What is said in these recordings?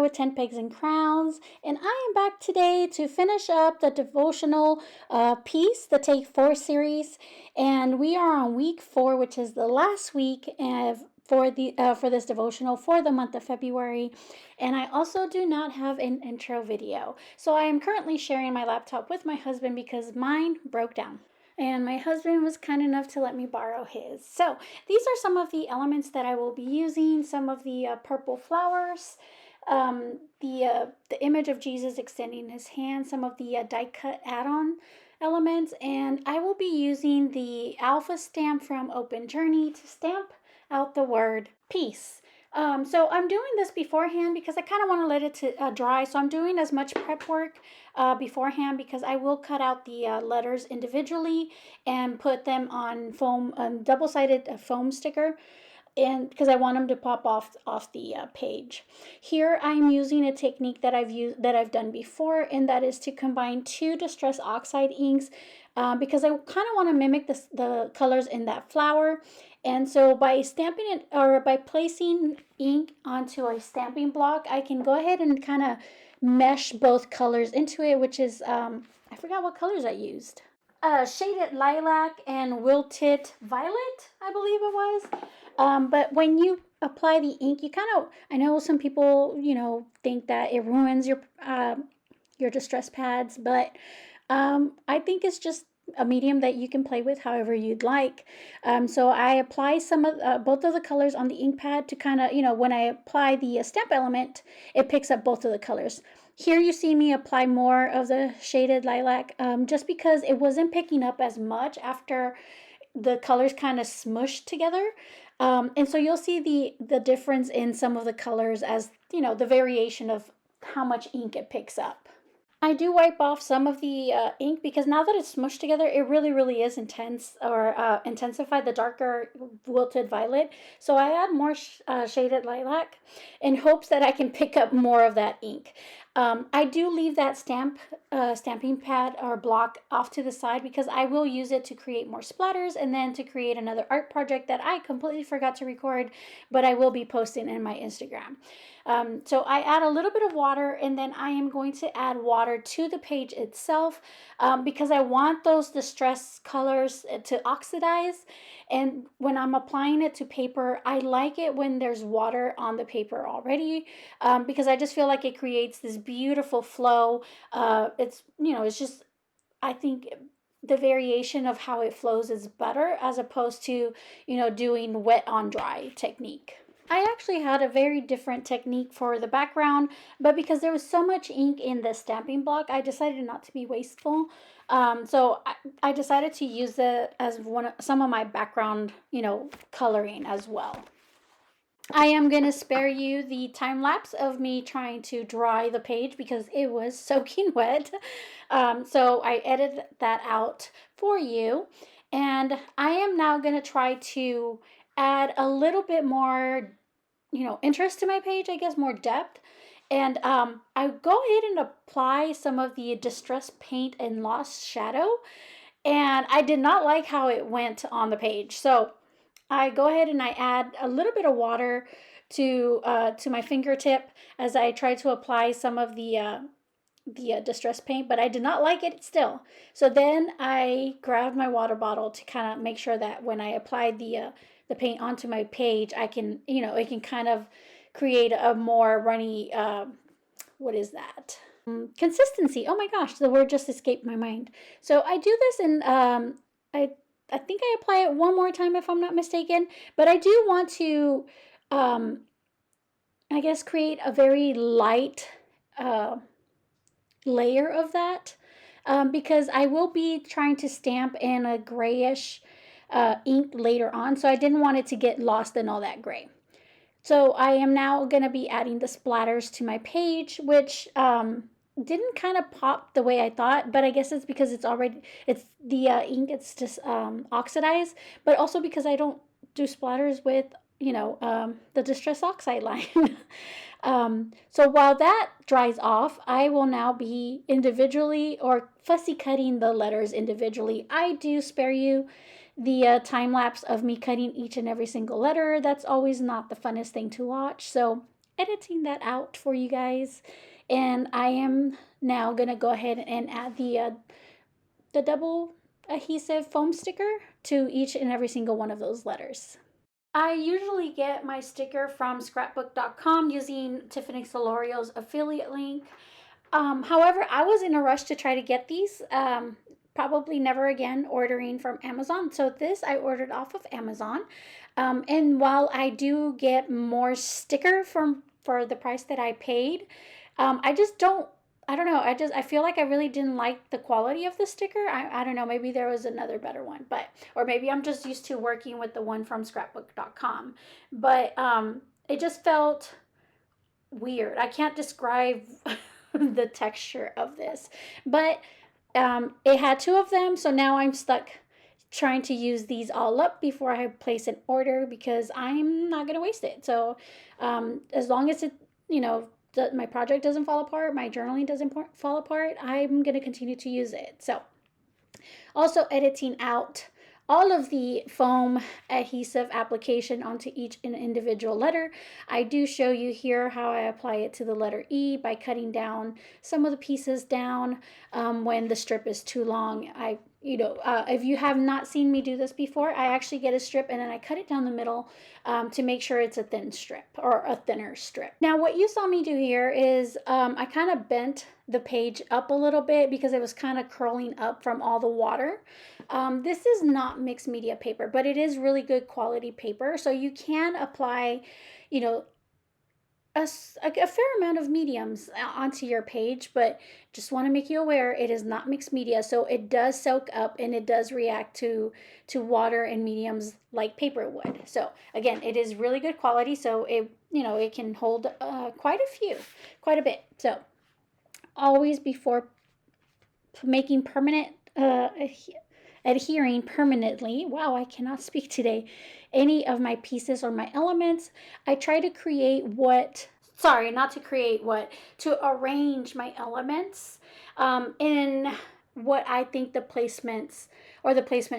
with 10 Pegs and Crowns, and I am back today to finish up the devotional piece, the Take4 series, and we are on week 4, which is the last week for this devotional for the month of February. And I also do not have an intro video, so I am currently sharing my laptop with my husband because mine broke down. And my husband was kind enough to let me borrow his. So these are some of the elements that I will be using. Some of the purple flowers, the image of Jesus extending his hand, some of the die cut add-on elements, and I will be using the alpha stamp from Open Journey to stamp out the word peace. So I'm doing this beforehand because I kind of want to let it dry. So I'm doing as much prep work beforehand because I will cut out the letters individually and put them on foam, double-sided foam sticker, and because I want them to pop off the page. Here I'm using a technique that I've done before, and that is to combine 2 Distress Oxide inks because I kind of want to mimic the colors in that flower. And so by stamping it, or by placing ink onto a stamping block, I can go ahead and kind of mesh both colors into it, which is, I forgot what colors I used. Shaded lilac and wilted violet, I believe it was. But when you apply the ink, you kind of, I know some people, think that it ruins your distress pads, but I think it's just a medium that you can play with however you'd like. So I apply some of both of the colors on the ink pad to kind of, when I apply the stamp element, it picks up both of the colors. Here you see me apply more of the shaded lilac just because it wasn't picking up as much after the colors kind of smushed together. And so you'll see the difference in some of the colors as, the variation of how much ink it picks up. I do wipe off some of the ink because now that it's smushed together, it really, really is intense, or intensified the darker wilted violet. So I add more shaded lilac in hopes that I can pick up more of that ink. I do leave that stamping pad or block off to the side because I will use it to create more splatters and then to create another art project that I completely forgot to record, but I will be posting in my Instagram. So I add a little bit of water, and then I am going to add water to the page itself because I want those distress colors to oxidize. And when I'm applying it to paper, I like it when there's water on the paper already because I just feel like it creates this beautiful flow. It's just, I think the variation of how it flows is better as opposed to, doing wet on dry technique. I actually had a very different technique for the background, but because there was so much ink in the stamping block, I decided not to be wasteful. So I decided to use it as some of my background, coloring as well. I am going to spare you the time lapse of me trying to dry the page because it was soaking wet. So I edited that out for you. And I am now going to try to add a little bit more, interest to my page, I guess, more depth. And I go ahead and apply some of the Distress Paint and Lost Shadow. And I did not like how it went on the page. So I go ahead and I add a little bit of water to my fingertip as I try to apply some of the distress paint, but I did not like it still. So then I grabbed my water bottle to kind of make sure that when I applied the paint onto my page, I can, it can kind of create a more runny, what is that? Consistency. Oh my gosh, the word just escaped my mind. So I do this in, I think I apply it one more time if I'm not mistaken, but I do want to, I guess, create a very light layer of that because I will be trying to stamp in a grayish ink later on, so I didn't want it to get lost in all that gray. So I am now going to be adding the splatters to my page, which didn't kind of pop the way I thought, but I guess it's because it's the ink, it's just oxidized, but also because I don't do splatters with, the Distress Oxide line. So while that dries off, I will now be individually or fussy cutting the letters individually. I do spare you the time lapse of me cutting each and every single letter. That's always not the funnest thing to watch. So editing that out for you guys. And I am now going to go ahead and add the double adhesive foam sticker to each and every single one of those letters. I usually get my sticker from scrapbook.com using Tiffany Solorio's affiliate link. However, I was in a rush to try to get these. Probably never again ordering from Amazon. So this I ordered off of Amazon. And while I do get more sticker for the price that I paid, I just don't. I don't know. I feel like I really didn't like the quality of the sticker. I don't know. Maybe there was another better one, but or maybe I'm just used to working with the one from scrapbook.com. But it just felt weird. I can't describe the texture of this, but it had two of them, so now I'm stuck trying to use these all up before I place an order because I'm not gonna waste it. So as long as it, my project doesn't fall apart, my journaling doesn't fall apart, I'm gonna continue to use it. So also editing out all of the foam adhesive application onto each individual letter. I do show you here how I apply it to the letter E by cutting down some of the pieces down when the strip is too long. If you have not seen me do this before, I actually get a strip and then I cut it down the middle to make sure it's a thin strip or a thinner strip. Now, what you saw me do here is I kind of bent the page up a little bit because it was kind of curling up from all the water. This is not mixed media paper, but it is really good quality paper. So you can apply, a fair amount of mediums onto your page, but just want to make you aware it is not mixed media, so it does soak up and it does react to water and mediums like paper would. So again, it is really good quality, so it can hold quite a bit. So always before making permanent adhering permanently, wow, I cannot speak today, any of my pieces or my elements, I try to to arrange my elements in what I think the placement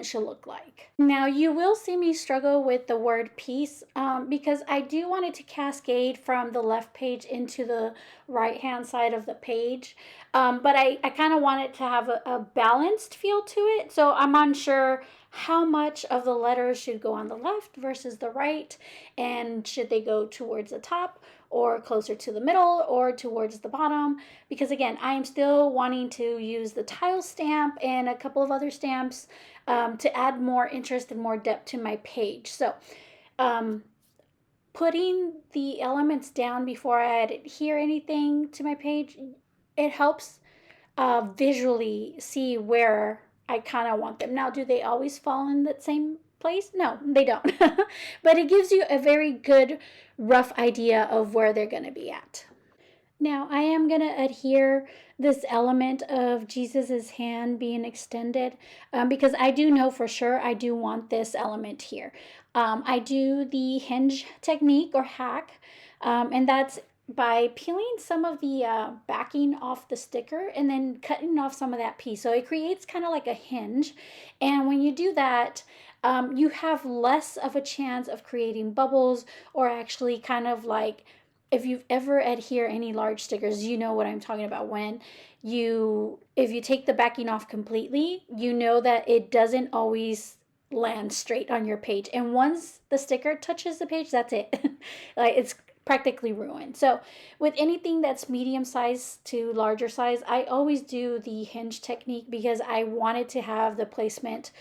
should look like. Now, you will see me struggle with the word piece because I do want it to cascade from the left page into the right hand side of the page. But I kind of want it to have a balanced feel to it. So I'm unsure how much of the letters should go on the left versus the right, and should they go towards the top or closer to the middle or towards the bottom, because again, I am still wanting to use the tile stamp and a couple of other stamps to add more interest and more depth to my page. So putting the elements down before I adhere anything to my page, it helps visually see where I kind of want them. Now, do they always fall in the same place? No, they don't. But it gives you a very good rough idea of where they're going to be at. Now, I am going to adhere this element of Jesus's hand being extended because I do know for sure I do want this element here. I do the hinge technique or hack, and that's by peeling some of the backing off the sticker and then cutting off some of that piece. So it creates kind of like a hinge. And when you do that, you have less of a chance of creating bubbles, or actually kind of like, if you've ever adhere any large stickers, you know what I'm talking about. When if you take the backing off completely, you know that it doesn't always land straight on your page. And once the sticker touches the page, that's it. Like, it's practically ruined. So with anything that's medium size to larger size, I always do the hinge technique because I wanted to have the placement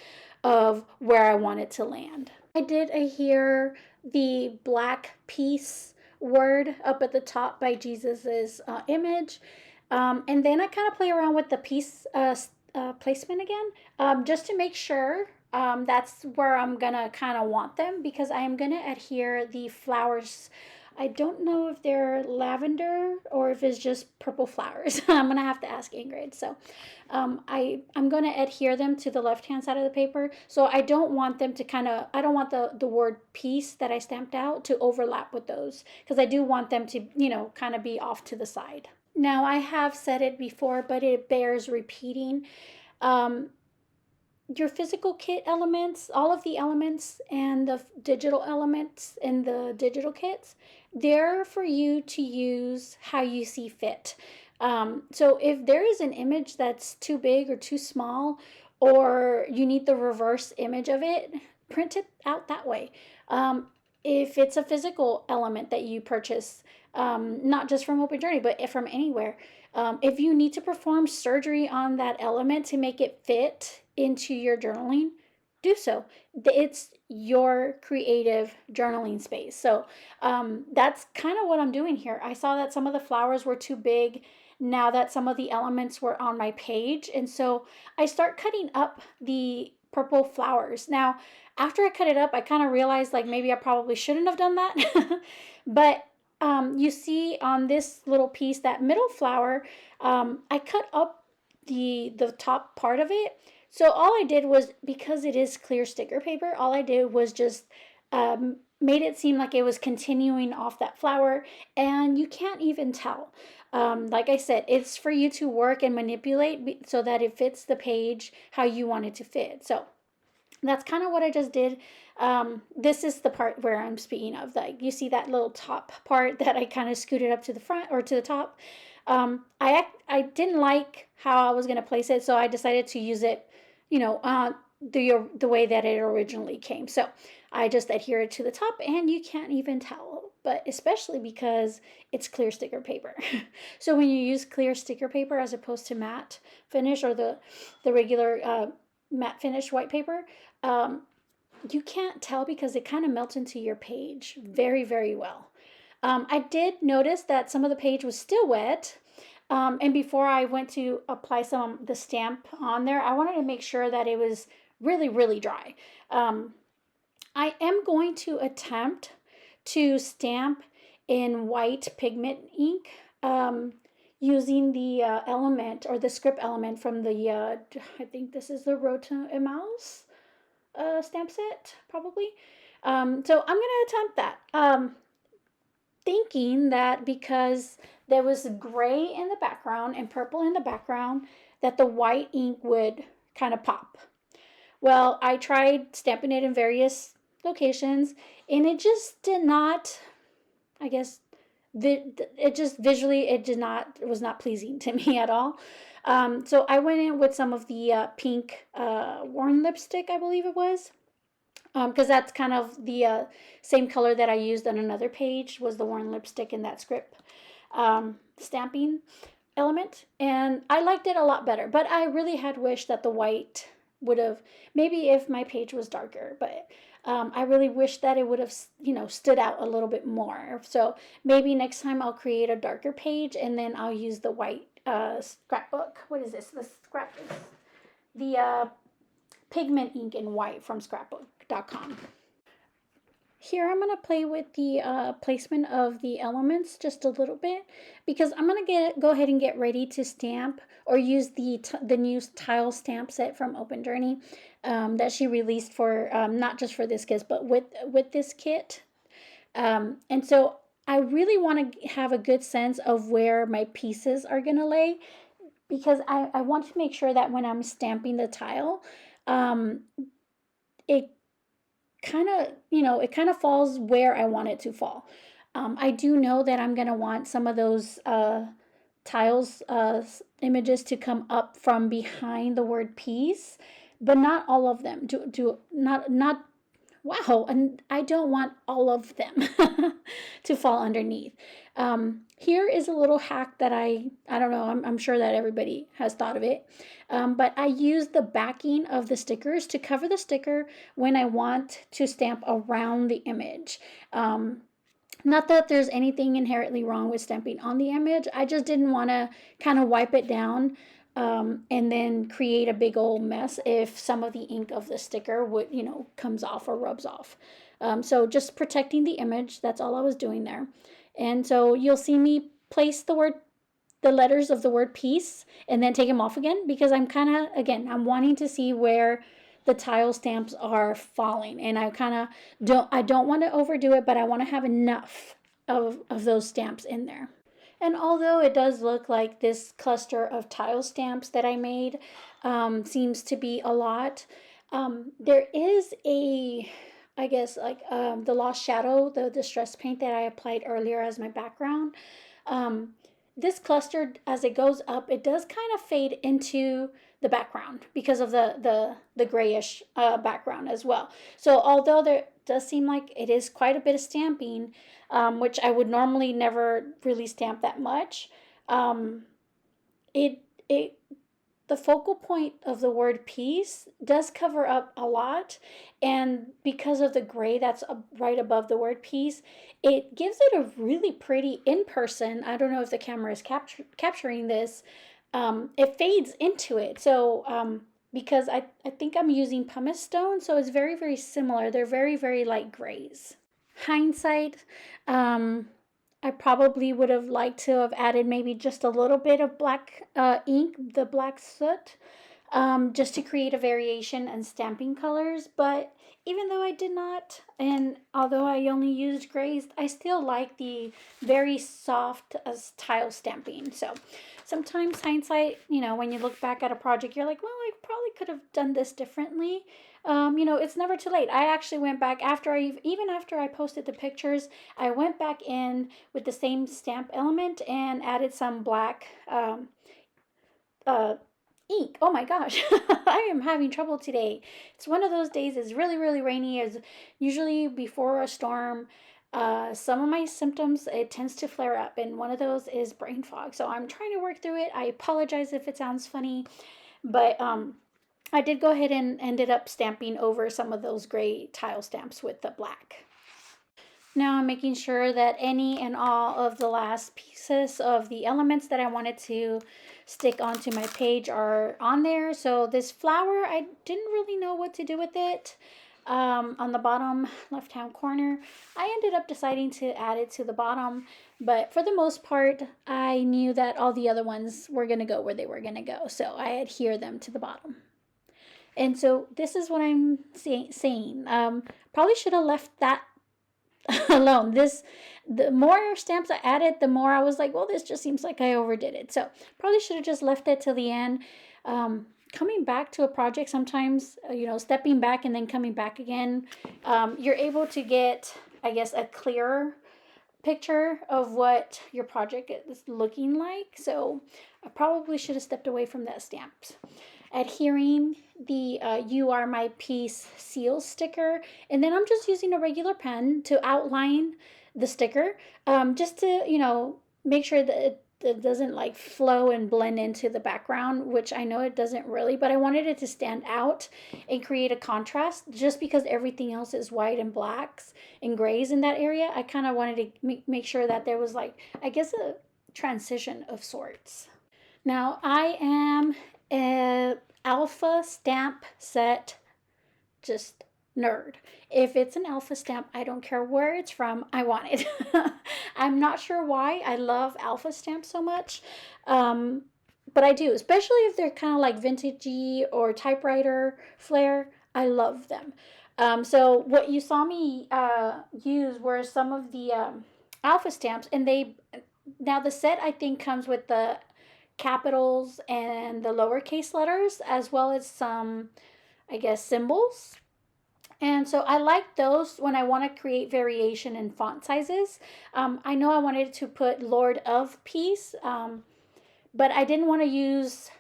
of where I want it to land. I did adhere the black peace word up at the top by Jesus's image. And then I kind of play around with the piece placement again, just to make sure that's where I'm gonna kind of want them, because I am gonna adhere the flowers. I don't know if they're lavender or if it's just purple flowers. I'm gonna have to ask Ingrid. So I'm gonna adhere them to the left hand side of the paper. So I don't want them to I don't want the word peace that I stamped out to overlap with those, because I do want them to, kind of be off to the side. Now, I have said it before, but it bears repeating. your physical kit elements, all of the elements and the digital elements in the digital kits, they're for you to use how you see fit. So if there is an image that's too big or too small, or you need the reverse image of it, print it out that way. If it's a physical element that you purchase, not just from Open Journey, but from anywhere, if you need to perform surgery on that element to make it fit into your journaling, do so. It's your creative journaling space. So that's kind of what I'm doing here. I saw that some of the flowers were too big now that some of the elements were on my page. And so I start cutting up the purple flowers. Now, after I cut it up, I kind of realized like maybe I probably shouldn't have done that. But you see on this little piece, that middle flower, I cut up the top part of it. So all I did was, because it is clear sticker paper, all I did was just made it seem like it was continuing off that flower, and you can't even tell. Like I said, it's for you to work and manipulate so that it fits the page how you want it to fit. So that's kind of what I just did. This is the part where I'm speaking of. Like, you see that little top part that I kind of scooted up to the front or to the top. I didn't like how I was going to place it, so I decided to use it, the way that it originally came. So I just adhere it to the top, and you can't even tell. But especially because it's clear sticker paper. So when you use clear sticker paper as opposed to matte finish or the regular matte finish white paper, you can't tell because it kind of melts into your page very, very well. I did notice that some of the page was still wet. And before I went to apply some of the stamp on there, I wanted to make sure that it was really, really dry. I am going to attempt to stamp in white pigment ink using the element or the script element from the, I think this is the Road to Emmaus stamp set, probably. So I'm going to attempt that. Thinking that because there was gray in the background and purple in the background, that the white ink would kind of pop. Well, I tried stamping it in various locations, and it just did not, I guess, it just visually, it was not pleasing to me at all. So I went in with some of the pink worn lipstick, I believe it was. Because that's kind of the same color that I used on another page, was the worn lipstick in that script stamping element. And I liked it a lot better. But I really had wished that the white would have, maybe if my page was darker, but I really wish that it would have, stood out a little bit more. So maybe next time I'll create a darker page, and then I'll use the white scrapbook. What is this? The scrapbook. The pigment ink in white from scrapbook.com. Here I'm going to play with the placement of the elements just a little bit, because I'm going to go ahead and get ready to stamp or use the new tile stamp set from Open Journey that she released for not just for this kit, but with this kit. And so I really want to have a good sense of where my pieces are going to lay, because I want to make sure that when I'm stamping the tile, it kind of falls where I want it to fall. I do know that I'm going to want some of those tiles images to come up from behind the word piece, but not all of them. Not wow, and I don't want all of them to fall underneath. Here is a little hack that I don't know, I'm sure that everybody has thought of it, but I use the backing of the stickers to cover the sticker when I want to stamp around the image. Not that there's anything inherently wrong with stamping on the image, I just didn't want to kind of wipe it down and then create a big old mess if some of the ink of the sticker would, comes off or rubs off. So just protecting the image, that's all I was doing there. And so you'll see me place the letters of the word piece and then take them off again, because I'm I'm wanting to see where the tile stamps are falling. And I don't want to overdo it, but I want to have enough of those stamps in there. And although it does look like this cluster of tile stamps that I made seems to be a lot, there is a, I guess, like the Lost Shadow, the distress paint that I applied earlier as my background. Um, this cluster, as it goes up, it does kind of fade into the background because of the grayish background as well. So although there does seem like it is quite a bit of stamping, which I would normally never really stamp that much, um, it the focal point of the word peace does cover up a lot, and because of the gray that's right above the word peace, it gives it a really pretty in person. I don't know if the camera is capturing this. It fades into it, so because I think I'm using pumice stone, so it's very, very similar. They're very, very light grays. Hindsight, um, I probably would have liked to have added maybe just a little bit of black ink, the black soot, just to create a variation and stamping colors. But even though I did not, and although I only used grays, I still like the very soft tile stamping. So sometimes hindsight, when you look back at a project, you're like, well, I probably could have done this differently. It's never too late. I actually went back even after I posted the pictures, I went back in with the same stamp element and added some black uh, ink. Oh my gosh, I am having trouble today. It's one of those days. It's really, really rainy. It's usually before a storm. Some of my symptoms, it tends to flare up, and one of those is brain fog. So I'm trying to work through it. I apologize if it sounds funny, but I did go ahead and ended up stamping over some of those gray tile stamps with the black. Now I'm making sure that any and all of the last pieces of the elements that I wanted to stick onto my page are on there. So this flower, I didn't really know what to do with it. On the bottom left hand corner, I ended up deciding to add it to the bottom, but for the most part I knew that all the other ones were going to go where they were going to go, so I adhere them to the bottom. And so this is what I'm saying. Probably should have left that alone. The more stamps I added, the more I was like, well, this just seems like I overdid it. So probably should have just left it till the end. Coming back to a project sometimes, stepping back and then coming back again, you're able to get, I guess, a clearer picture of what your project is looking like. So I probably should have stepped away from that stamps. Adhering the You Are My Piece seal sticker, and then I'm just using a regular pen to outline the sticker, just to make sure that it doesn't like flow and blend into the background, which I know it doesn't really, but I wanted it to stand out and create a contrast. Just because everything else is white and blacks and grays in that area, I kind of wanted to make sure that there was, like, I guess, a transition of sorts. Now I am an alpha stamp set just nerd. If it's an alpha stamp, I don't care where it's from, I want it. I'm not sure why I love alpha stamps so much, but I do, especially if they're kind of like vintagey or typewriter flair. I love them. So what you saw me use were some of the alpha stamps, and now the set I think comes with the capitals and the lowercase letters, as well as some, I guess, symbols. And so I like those when I want to create variation in font sizes. I know I wanted to put Lord of Peace, but I didn't want to use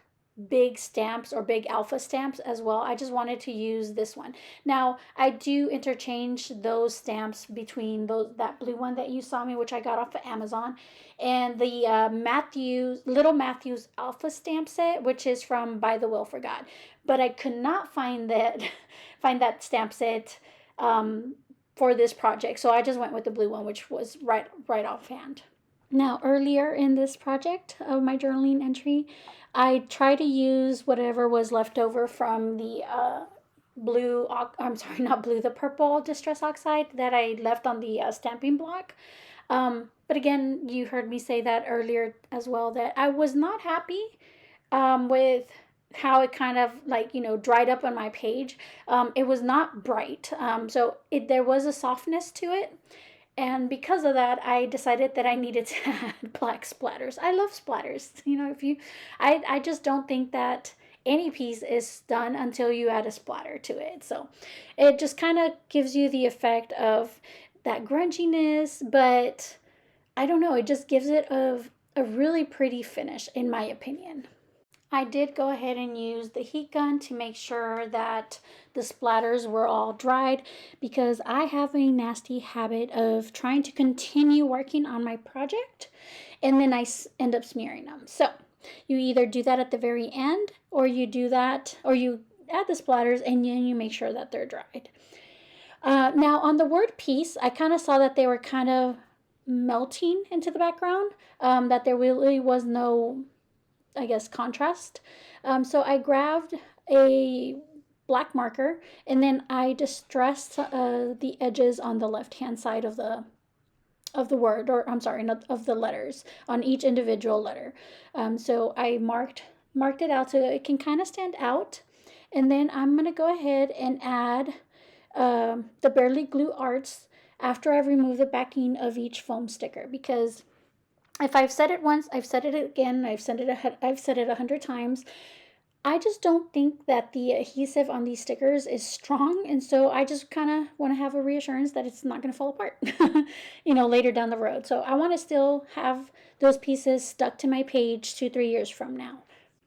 big stamps or big alpha stamps as well. I just wanted to use this one. Now I do interchange those stamps between that blue one that you saw me, which I got off of Amazon, and the Little Matthew's alpha stamp set, which is from By the Will for God. But I could not find that stamp set for this project, so I just went with the blue one, which was right offhand. Now, earlier in this project of my journaling entry, I tried to use whatever was left over from the the purple distress oxide that I left on the stamping block. But again, you heard me say that earlier as well, that I was not happy with how it kind of dried up on my page. It was not bright. So there was a softness to it. And because of that, I decided that I needed to add black splatters. I love splatters. I just don't think that any piece is done until you add a splatter to it. So it just kind of gives you the effect of that grunginess, but I don't know, it just gives it a really pretty finish, in my opinion. I did go ahead and use the heat gun to make sure that the splatters were all dried, because I have a nasty habit of trying to continue working on my project and then I end up smearing them. So you either do that at the very end, or you do that, or you add the splatters and then you make sure that they're dried. Now on the word peace, I kind of saw that they were kind of melting into the background, that there really was no, I guess, contrast. So I grabbed a black marker and then I distressed the edges on the left hand side of the word, or I'm sorry, not of the letters, on each individual letter. So I marked it out so it can kind of stand out. And then I'm going to go ahead and add the Barely Glue Arts after I've removed the backing of each foam sticker, because if I've said it once, I've said it again, I've said it 100 times. I just don't think that the adhesive on these stickers is strong, and so I just kind of want to have a reassurance that it's not going to fall apart, later down the road. So I want to still have those pieces stuck to my page 2-3 years from now.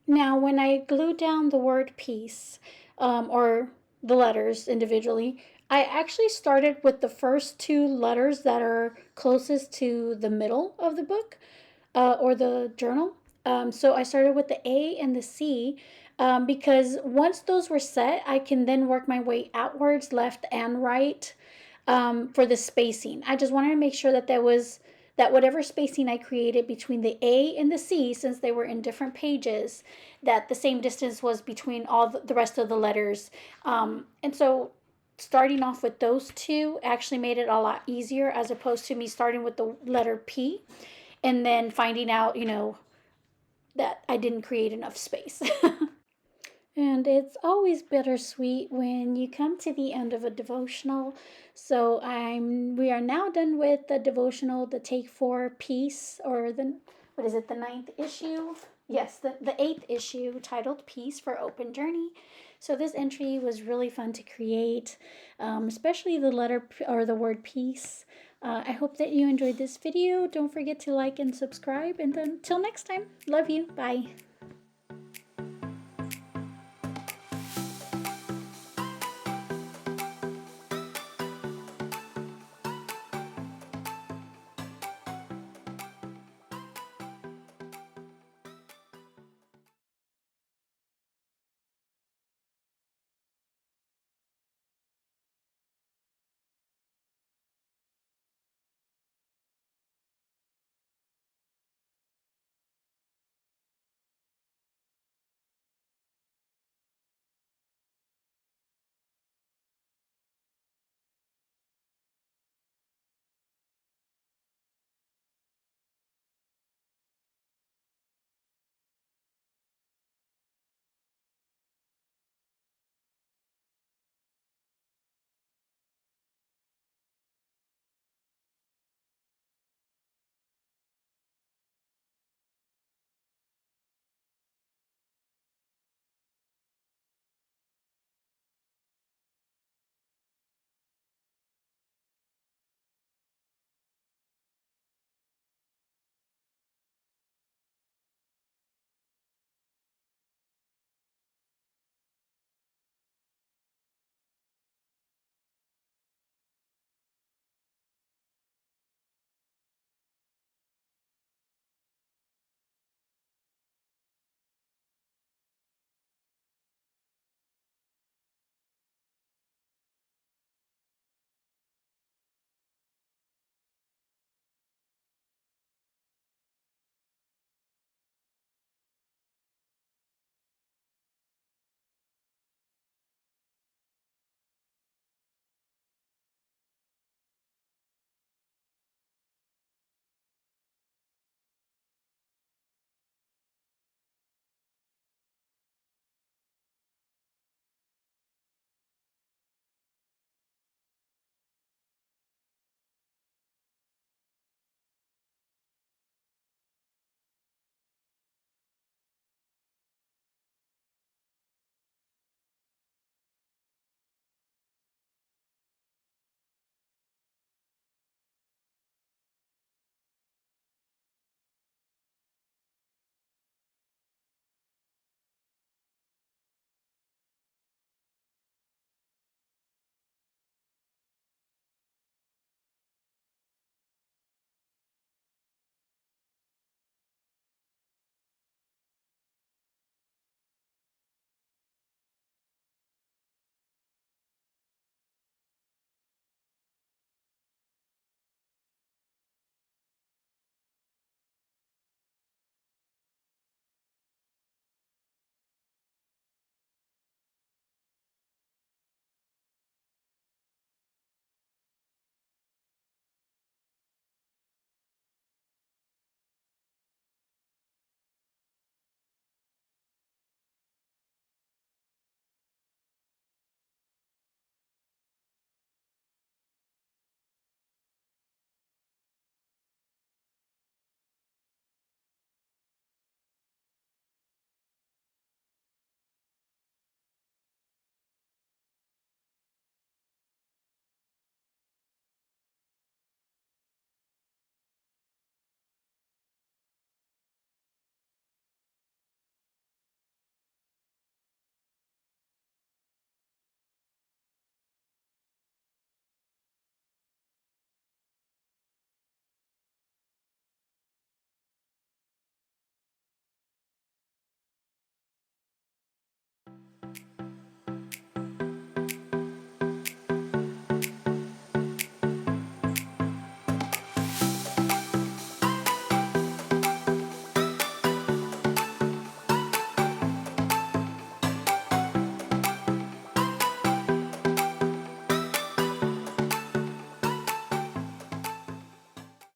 Now, when I glue down the word peace, or the letters individually, I actually started with the first two letters that are closest to the middle of the book, or the journal. So I started with the A and the C, because once those were set, I can then work my way outwards, left and right, for the spacing. I just wanted to make sure that that whatever spacing I created between the A and the C, since they were in different pages, that the same distance was between all the rest of the letters. And so starting off with those two actually made it a lot easier, as opposed to me starting with the letter P and then finding out, that I didn't create enough space. And it's always bittersweet when you come to the end of a devotional. So we are now done with the devotional, the Take4 piece, or what is it, the 9th issue? Yes, the 8th issue, titled Peace for Open Journey. So this entry was really fun to create, especially the letter or the word peace. I hope that you enjoyed this video. Don't forget to like and subscribe. And then until next time, love you. Bye.